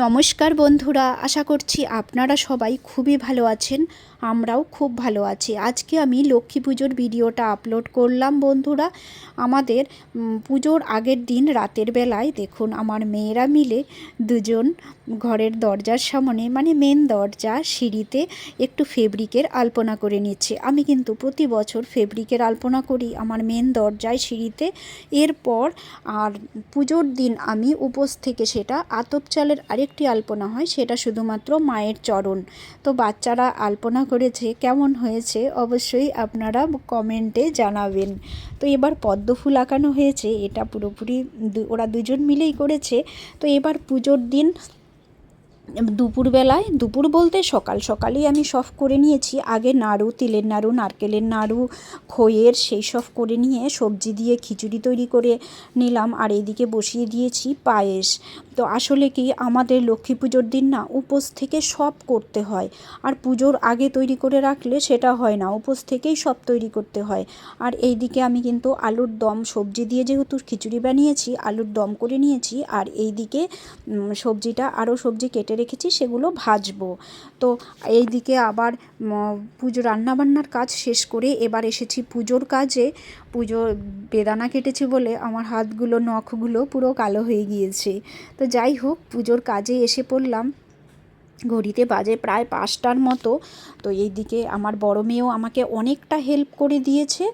নমস্কার বন্ধুরা, আশা করছি আপনারা সবাই খুবই ভালো আছেন। আমরাও খুব ভালো আছি। আজকে আমি লক্ষ্মী পুজোর ভিডিওটা আপলোড করলাম বন্ধুরা। আমাদের পুজোর আগের দিন রাতের বেলায় দেখুন আমার মেয়েরা মিলে দুজন ঘরের দরজার সামনে মানে মেন দরজা সিঁড়িতে একটু ফেব্রিকের আলপনা করে নিচ্ছে। আমি কিন্তু প্রতি বছর ফেব্রিকের আলপনা করি আমার মেন দরজায় সিঁড়িতে। এরপর আর পুজোর দিন আমি উপোস থেকে সেটা আতপ চালের আরেকটি আলপনা হয়, সেটা শুধুমাত্র মায়ের চরণ। তো বাচ্চারা আলপনা করেছে, কেমন হয়েছে অবশ্যই আপনারা কমেন্টে জানাবেন। তো এবার পদ্ম ফুল আঁকানো হয়েছে, এটা পুরোপুরি ওরা দুজন মিলেই করেছে। তো এবার পুজোর দিন দুপুরবেলায়, দুপুর বলতে সকাল সকালেই আমি সব করে নিয়েছি। আগে নাড়ু, তিলের নাড়ু, নারকেলের নাড়ু, খইয়ের সেই সব করে নিয়ে সবজি দিয়ে খিচুড়ি তৈরি করে নিলাম, আর এইদিকে বসিয়ে দিয়েছি পায়েস। তো আসলে কি আমাদের লক্ষ্মী পুজোর দিন না উপোস থেকে সব করতে হয়, আর পুজোর আগে তৈরি করে রাখলে সেটা হয় না, উপোস থেকেই সব তৈরি করতে হয়। আর এইদিকে আমি কিন্তু আলুর দম, সবজি দিয়ে যেহেতু খিচুড়ি বানিয়েছি আলুর দম করে নিয়েছি, আর এইদিকে সবজিটা আরও সবজি কেটে রেখেছি, সেগুলো ভাজবো। তো এইদিকে আবার পুজো রান্নাবান্নার কাজ শেষ করে এবার এসেছি পুজোর কাজে। পুজো বেদানা কেটেছি বলে আমার হাতগুলো, নখগুলো পুরো কালো হয়ে গিয়েছে। তো যাই হোক, পুজোর কাজে এসে পড়লাম। ঘড়িতে বাজে প্রায় 5টার মতো। তো এইদিকে আমার বড় মেয়েও আমাকে অনেকটা হেল্প করে দিয়েছে।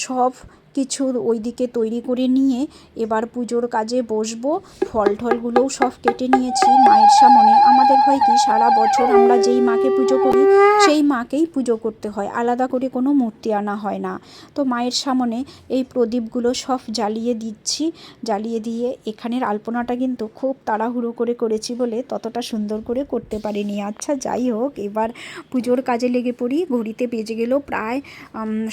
সব কিছু ওইদিকে তৈরি করে নিয়ে এবার পুজোর কাজে বসবো। ফল টলগুলোও সব কেটে নিয়েছি মায়ের সামনে। আমাদের হয় কি, সারা বছর আমরা যেই মাকে পুজো করি সেই মাকেই পুজো করতে হয়, আলাদা করে কোনো মূর্তি আনা হয় না। তো মায়ের সামনে এই প্রদীপগুলো সব জ্বালিয়ে দিচ্ছি। জ্বালিয়ে দিয়ে এখানের আলপনাটা কিন্তু খুব তাড়াহুড়ো করে করেছি বলে ততটা সুন্দর করে করতে পারিনি। আচ্ছা যাই হোক, এবার পুজোর কাজে লেগে পড়ি। ঘড়িতে বেজে গেল প্রায়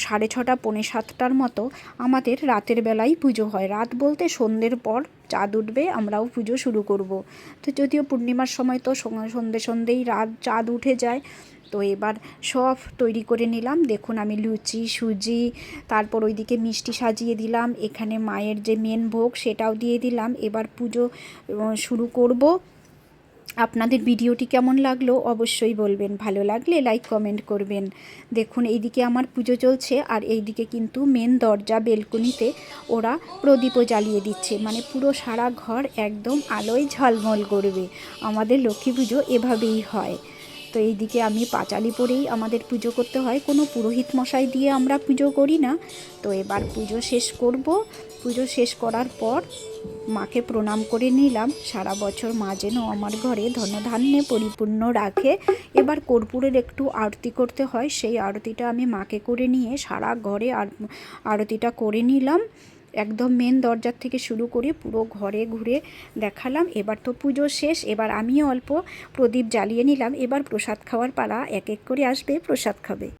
6:30, 6:45টার মতো। আমাদের রাতের বেলায় পুজো হয়, রাত বলতে সন্ধ্যের পর চাঁদ উঠবে আমরাও পুজো শুরু করব। তো যদিও পূর্ণিমার সময় তো সন্ধ্যেই রাত চাঁদ উঠে যায়। তো এবার সব তৈরি করে নিলাম। দেখুন আমি লুচি, সুজি, তারপর ওইদিকে মিষ্টি সাজিয়ে দিলাম। এখানে মায়ের যে মেন ভোগ সেটাও দিয়ে দিলাম। এবার পুজো শুরু করব। আপনাদের ভিডিওটি কেমন লাগলো অবশ্যই বলবেন, ভালো লাগলে লাইক কমেন্ট করবেন। দেখুন এইদিকে আমার পুজো চলছে, আর এইদিকে কিন্তু মেন দরজা বেলকনিতে ওরা প্রদীপও জ্বালিয়ে দিচ্ছে, মানে পুরো সারা ঘর একদম আলোয় ঝলমল করবে। আমাদের লক্ষ্মী পুজো এভাবেই হয়। তো এইদিকে আমি পাঁচালি পরেই আমাদের পুজো করতে হয়, কোনো পুরোহিত মশাই দিয়ে আমরা পুজো করি না। তো এবার পুজো শেষ করব। পুজো শেষ করার পর মাকে প্রণাম করে নিলাম। সারা বছর মা যেন আমার ঘরে ধনধান্যে পরিপূর্ণ রাখে। এবার কর্পূরের একটু আরতি করতে হয়, সেই আরতিটা আমি মাকে করে নিয়ে সারা ঘরে আরতিটা করে নিলাম। একদম মেন দরজার থেকে শুরু করে পুরো ঘরে ঘুরে দেখালাম। এবার তো পুজো শেষ, এবার আমিও অল্প প্রদীপ জ্বালিয়ে নিলাম। এবার প্রসাদ খাওয়ার পালা, এক এক করে আসবে প্রসাদ খাবে।